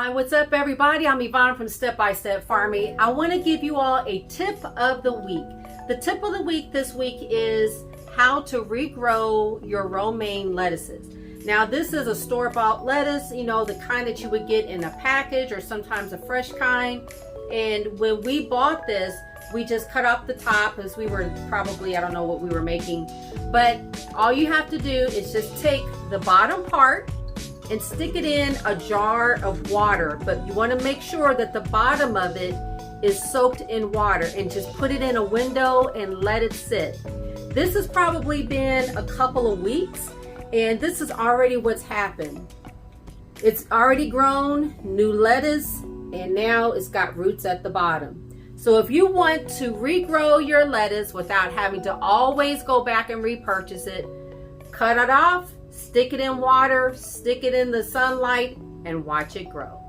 Hi, what's up everybody? I'm Yvonne from Step by Step Farming. I want to give you all a tip of the week. The tip of the week this week is how to regrow your romaine lettuces. Now this is a store-bought lettuce, you know, the kind that you would get in a package or sometimes a fresh kind. And when we bought this, we just cut off the top as we were probably, I don't know what we were making. But all you have to do is just take the bottom part and stick it in a jar of water, but you want to make sure that the bottom of it is soaked in water, and just put it in a window and let it sit. This has probably been a couple of weeks, and this is already what's happened. It's already grown new lettuce, and now it's got roots at the bottom. So if you want to regrow your lettuce without having to always go back and repurchase it, cut it off, stick it in water, stick it in the sunlight, and watch it grow.